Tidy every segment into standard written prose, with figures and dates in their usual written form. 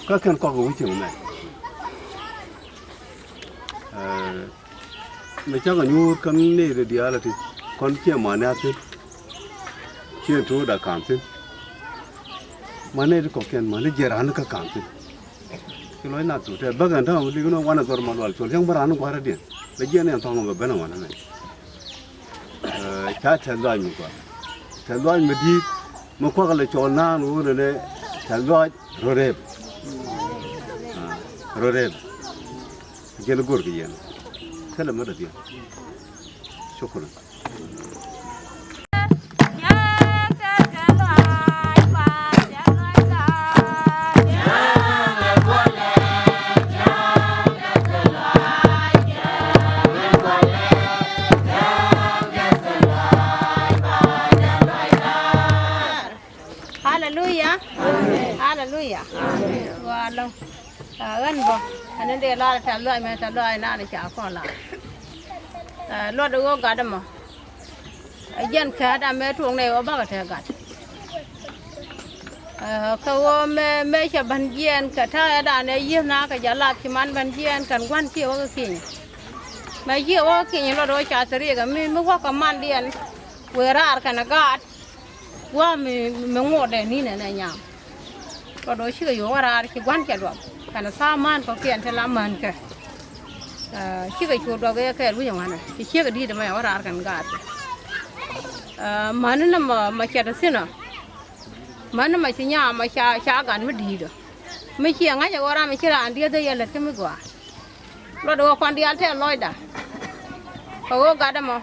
ก็เกินกว่ากูถึงไหนไม่ใช่กันยูกันนี่เดียวละทีคนเชี่ยมาเนี่ยสิเชี่ยทูด่าการสิมันเนี่ยก็เกินมันเนี่ยเจริญก็การสิคือร้อยนัดตัวแต่บางครั้งถ้าวันนี้ก็น้องวันนั้นตัวมันวันชวนยังบารานุกว่าระเดียนแล้วเจ้าเนี่ยต้องมาเป็นวันนั้นชาเฉลยมีกว่าเฉลยไม่ดีมันก็เลยชวนน้าหนูเลยเฉลยโรเรบโรเรบเกี่ยวกับกุฎกี้เนี่ยเท่าไหร่มาระเดียนชุกร Hallelujah. Walau kan bo anan de la ta lo me ta lo na de cha ko la lo de go ga da mo ajen ka da me tuong ne o ba ka te ga ka wo me cha ban jen ka ta da ne yi na ka ja la ki man ban jen kan kwan ki o ka ki me ji o ki ni lo do cha sri ga mi wa ka man dien we ra ka na ga wa mi ngo de ni ne na nyaก็โดยชื่ออยู่ว่าราคิดวันแก่ดอกการสร้างมันก็เปลี่ยนเทละมันแก่ชื่อก็ชูดอกแก่รู้อย่างนั้นที่ชื่อก็ดีแต่ไม่ว่ารากันกาดมันนั่นมาเชื่อสินะมันมาเชื่อมาช้ากันไม่ดีดอกไม่เชื่องั้นจะว่าราไม่เชื่ออันเดียวได้ยังเล็กไม่กว่าเราดูคนเดียวแท้ลอยด่าเขาก็กาดมา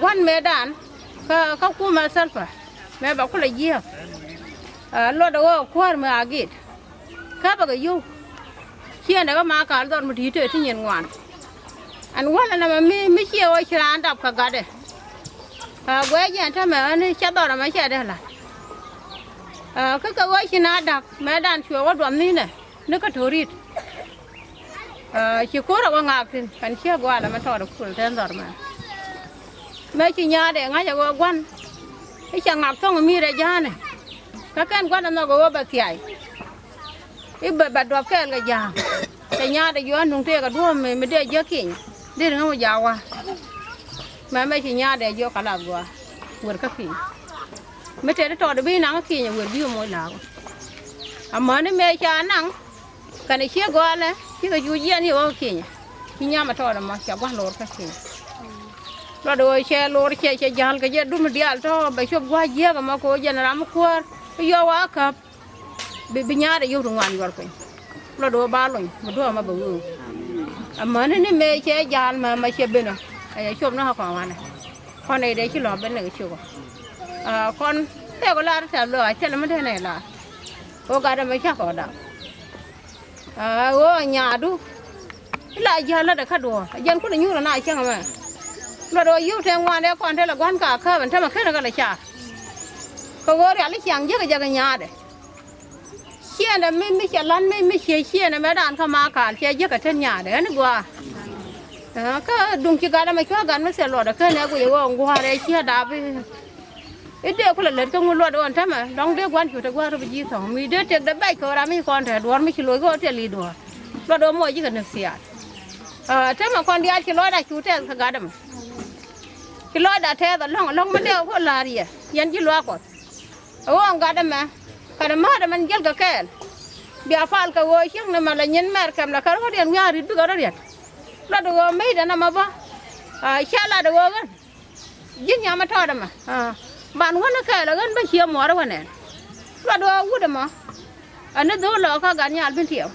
วันเมดานเขาคู่มาสักป่ะแม่บอกเขาเลยเยี่ยมรถเอาขวานมาอากิดข้าพก็อยู่เชี่ยนะก็มาการตอนมาทีเถอะที่เย็นวันอันวันนั้นมันไม่เชี่ยวว่าชราอันดับขกัดเลยเว้ยยันถ้าแม่นี่ชัดต่อเราไม่เชื่อได้ละก็ว่าชนะดักแม่ด่านชัวว่าดวงนี้เนี่ยนึกก็ถูริดชิโก้เราก็งับสิกันเชี่ยวกว่าแล้วมันถอดขุลเต้นต่อมาแม่ชิญญาเด็กงั้นจะว่าวันไอ้ช่างงับต้องมีระยะเนี่ยก็แค่กว่านั้นเราก็ว่าแบบใหญ่อีแบบดอกแค่ก็ยาวแต่ยาแต่ย้อนทุ่งเทก็ด้วยไม่ได้เยอะกิ่งได้ถึงว่ายาวว่ะแม่ไม่ใช่ยาแต่เยอะขนาดว่าหัวก็กิ่งไม่ใช่ได้ต่อได้บี้นังก็กิ่งอย่างหัวบิ้วมวยหลาวอ่ะมันนี่แม่ชานังกันไอ้เชี่ยกว่าเลยที่ก็อยู่เยี่ยนี่ว่ากิ่งที่ยามาต่อแล้วมาจากว่าโหลดก็กิ่งเราโดยแช่โหลดแช่ยาลก็เยอะดูมันเดียร์ต่อไปชอบว่าเยอะก็มาโคยันรำขวดยาว่าครับบิญญาได้อยู่ตรงวันก่อนไปเราดูบ้านเลยมาดูมาบูมันนี่ไม่ใช่ยานมาเชื่อเป็นอ่ะไอ้ชมน่าของมันอ่ะคนในเด็กที่หล่อเป็นหนึ่งชั่วคนแต่ก็ลาแถบเลยเช่นนั้นไม่ได้ไหนล่ะโอกาสไม่ใช่ก็ได้โอ้ยาดูลายยาแล้วแต่ข้าดูยันคนอายุละน่าเชื่อไหมเราดูอายุแทงวันแล้วคนที่ละวันกาข้ามันถ้ามาแค่นั้นก็เลยชาก็ว่าเรื่องอะไรอย่างเยอะก็จะกันยาเด้เชี่ยนะไม่เชี่ยล้านไม่เชี่ยนะแม่ด่านเข้ามาการเชี่ยเยอะกับเช่นยาเด้นึกว่าก็ดุงจิการไม่ช่วยกันไม่เสียหลอดแค่นี้กูยังว่ากูหาอะไรเชี่ยดาบไอ้เด็กคนละเล็กก็งูรอดอ่อนใช่ไหมลองเด็กวันอยู่แต่ว่าเราไปยี่สองมีเด็กเด็กได้ใบก็ราไม่คอนแต่ดวนไม่ชิลอยก็เที่ยวลีดัวเราโดนมวยยี่กันเสียถ้ามาคนเดียวชิลอยได้ชูเท่ขกัดมั้ยชิลอยได้แท้แต่ลองมาเดียวคนลาดียันชิลอยก่อนโอ้งกัดมั้ยกันมาแต่มันเกี่ยวกับแก่เบียร์ฟันก็ว่าเชี่ยงนั่นมาเลยยันแม่กำลังเขาเรียนงานริบก็เรียนเราดูไม่ได้นะมาบ้าเชี่ยเราดูกันยิ่งยามาทอดมั้ยบ้านวันนั้นแค่เรากันไปเชี่ยวหมอแล้ววันนี้เราดูวุ้ดมั้ยอันนั้นดูเราเขาการยาเป็นเที่ยว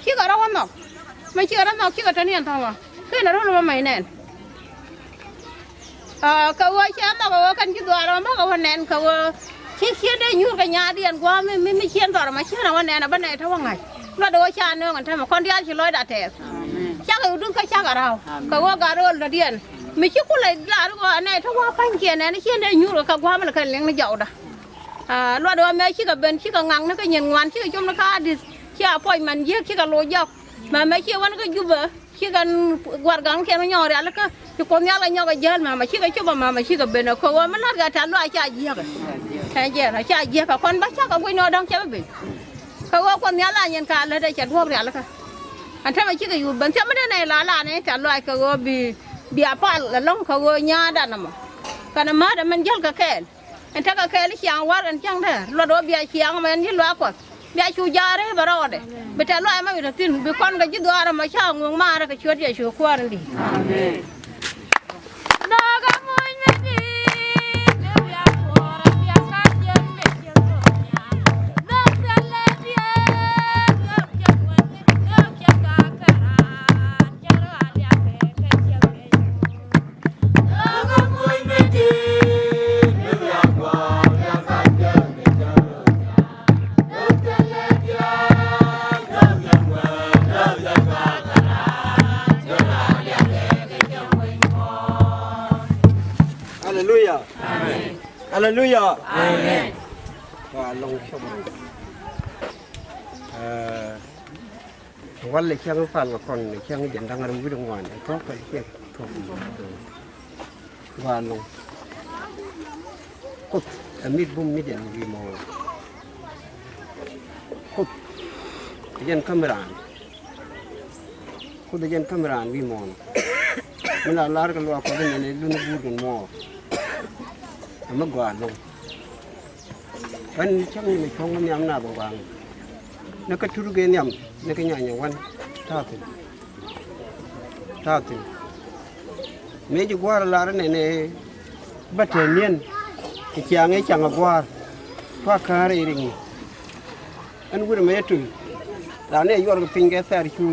เชี่ยก็เราวันนอกไม่เชี่ยเรานอกเชี่ยก็จะเนี่ยทำวะคือเรารู้ว่าไม่แน่เขาว่าเชี่ยเราก็ว่ากันคิดว่าเราไม่ก็วันแน่เขาว่าเชี่ยได้ยูกันยาเดียนกว่าไม่เชี่ยต่อมาเชี่ยนะวันแน่นะวันไหนเท่าว่าไงเราดูชาเนื้อกันทำมาคนเดียวชิลอยด่าแทบชักอยู่ดึงก็ชักกับเราเขาว่าการุณระเดียนไม่เชี่ยคนเลยด่าดูว่าไหนเท่าว่าพันเชี่ยเนี่ยเชี่ยได้ยูหรือเขาว่ามันเลยเลี้ยงในเจ้าด่าเราดูแม่เชี่ยกับเบนเชี่ยกับงังนั่นก็ยังวันเชี่ยกับจมนะคะดิเชี่ยปล่อยมันเยอะเชี่ยกับโลยอกแม่เชี่ยวันก็ยูเบอเชี่ยกันกวาดกังเชี่ยมันย่อเดียวแล้วก็ทุกคนย่อกันย่อกันเยอะมาเชี่ยกับจมมาเชี่ยกับเบนเขาว่ามันน่าจะทำด้วยชาเยอะกันแค่เยอะนะชาเยอะกับคนบ้าชากับกุยนอดังเชี่ยแบบ ka wo kon ya la nyen ka la de cha duok ya la ka an ta ma chi ka yu ban ta ma de ne la ne ta lo ka wo bi apal la long ka wo nya da na ma kana ma da man jal ka ken an ta ka ke li chiang war an chang da lo do bi chiang men ji lo ko bi chu jare barode bi ta lo ma bi tin bi kon ga ji do ara ma cha ngung ma ra ka chot ya chu ko ran di amen na ga moy me di de ya ko ra bi ka jen me jen do nya do ta le di ga ja ko ga ja ka ka ra ja ra ya ke jen me na ga moy me di de ya ko ya ka jen me jen do nya do ta le di ga ja ko ga ja ka ka ra ja ra ya ke jen me Hallelujah. Amen. Hallelujah. Amen. Và lòng trongวันเลยเชื่อฟังกับคนเชื่อยันดังอะไรวิธีงานก็ไปเชื่อถูกว่าลงกุดมิดบุ้มมิดยันวีโมกุดยันคาเมรานกุดยันคาเมรานวีโมมันลาร์กันว่าคนนี้ลุนบูกันโมมันกว่าลงวันช่างมีช่องมันยำหน้าบางนักก็ทุรเกณฑ์ยำนักก็ยังอย่างวันท่าถึงเมื่อจะกว่าลาร์เนี่ยบัดเทียนที่ช่างไอ้ช่างกว่าเพราะขาเรื่องอันกูไม่ได้ถึงตอนนี้ยอดก็พิงแกแสบชู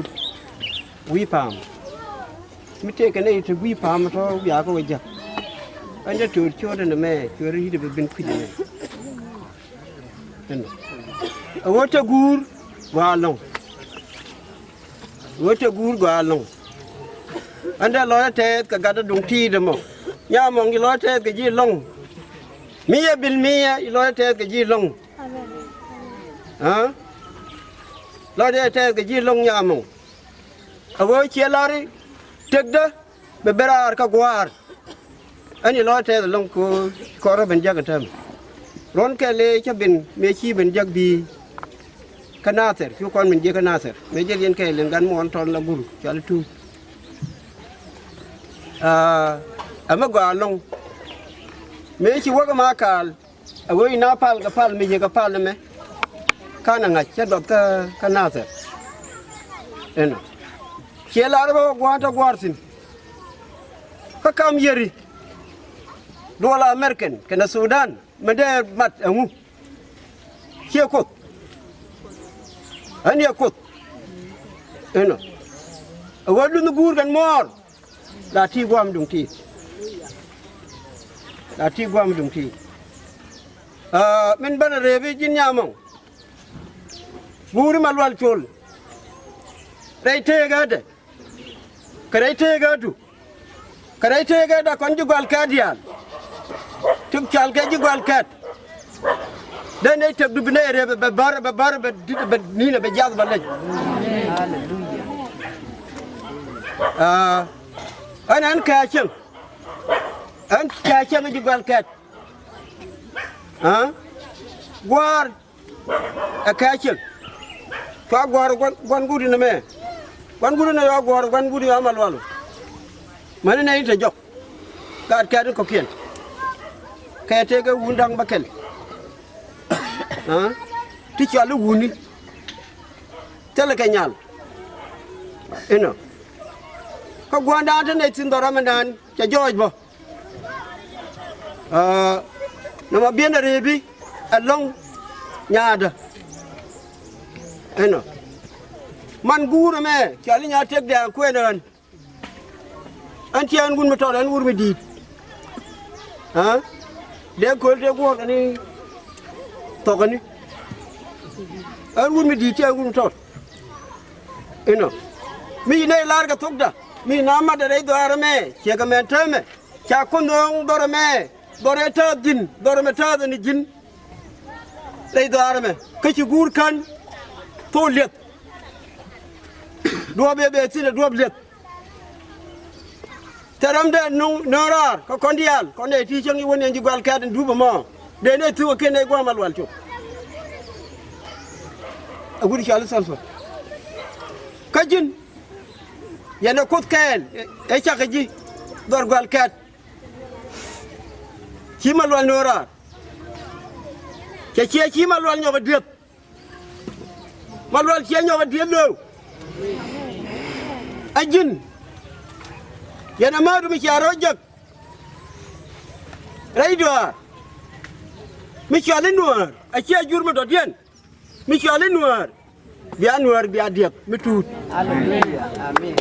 วิพามไม่เท่กันเลยถึงวิพามเขาอยากก็ไปจับอันจะจุดช่วยนั่นแม่ช่วยที่จะเป็นขึ้นเลยนั่นเอาวัตถุกูร์วาลงวัตถุกูร์วาลงอันเดียร้อยเทศกับการดงที่เดมย่ามองกี่ร้อยเทศกับยี่ลงมีบิลมีร้อยเทศกับยี่ลงฮะร้อยเทศกับยี่ลงย่ามองเอาไว้เชียร์ลารีเด็กเด้อเบเบราร์กับกวาร์อันนี้ร้อยเทศลงกูขอรับเป็นยักษ์กันร้อนแค่เลยจะเป็นเมชีเป็นยักษ์บีขนาดเสร็จทุกคนเป็นยักษ์ขนาดเสร็จเมจะเรียนแค่เรื่องการมอนทอนละบุรุษจัลทูเมื่อก่อนลงเมชีว่าก็มาคาลเอาไว้น้าพัลกับพัลมีเยอะกับพัลเลยไหมข้านังไงจะดอกแต่ขนาดเสร็จเอ็นเชียร์ลาร์บอกว่าจะกวาดสิก็คำเยรีดูแลอเมริกันกันซูดานไม่ได้มัดงูเชี่ยวกุดอันนี้กุดเอ็นเอาไว้ดูนกูกันมอร์ลาที่ความดุงที่ลาที่ความดุงที่มันเป็นเรื่องจินยามงบูริมาลวัลโจลไรเทกัดกระไรเทกัดูกระไรเทกัดคนจุกวัลคาดิยันทุกชาลแค่จุกวัลคัดเดินให้ถึงดูเป็นอะไรแบบบาร์แบบนี่นะแบบยาบาเลยอันนั้นแค่ช่างอันแค่ช่างจุกวัลคัดกวาร์แค่ช่างฟ้ากวาร์วันกูดีนะแม่วันกูดีนะยากวาร์วันกูดีอามาลวาลุมันนี่จะจบการแค่นั้นก็เขียนแค่เทก็วุ่นดังบักเกลที่ชาลูวุ่นนี่เท่าไรกันยันเอ็นก็กวนดานที่ในสินดารามันดานจะย่อยบ่น้ำมาเบียนอะไรบีอัดลงยาดเอ็นมันกูนะแม่ชาลิญาเทกเดียงคุยเดินอันที่อันกุนมาทอดอันกุนไม่ดีเด็กคนเด็กวัวกันนี่ตกกันนี่อันกุนไม่ดีที่อันกุนทอดเอ็นมีในลาร์กับทุกด่ามีน้ำมาเดรัยตัวอะไรแม่เชี่ยกับแม่เธอแม่จากคนดองดอร์แม่ดอร์เธอจินดอร์แม่เธอตัวนี้จินเลยตัวอะไรแม่ก็ชิกูร์คันทุเลียดดัวเบสินะดัวเลียดแต่รำเดินนุ่งนอราร์ก็คนเดียวคนเดียวที่ช่างยี่วันนี้จุกวัลแคดดูบ่มาเดินได้ทั่วขึ้นในกว่ามาลวนจุ agudi chal salfa kajin yana kut ken e chakaji dorgal kat chimalwal nora che chimalwal nyoga diep malwal che nyoga diep lo ajin yana madu mi charo jak raidwa mi chale nuar a che jurma do dien mi chale nuar biya diep mi tut Hallelujah. Amen.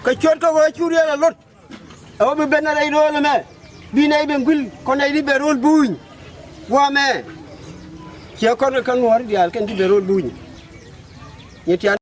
ka chot ka wa churi la lot aw be ben ray do le me bi nay be ngul ko nay di berol buñ wa me ci ko kan war dial kan di berol buñ ñeti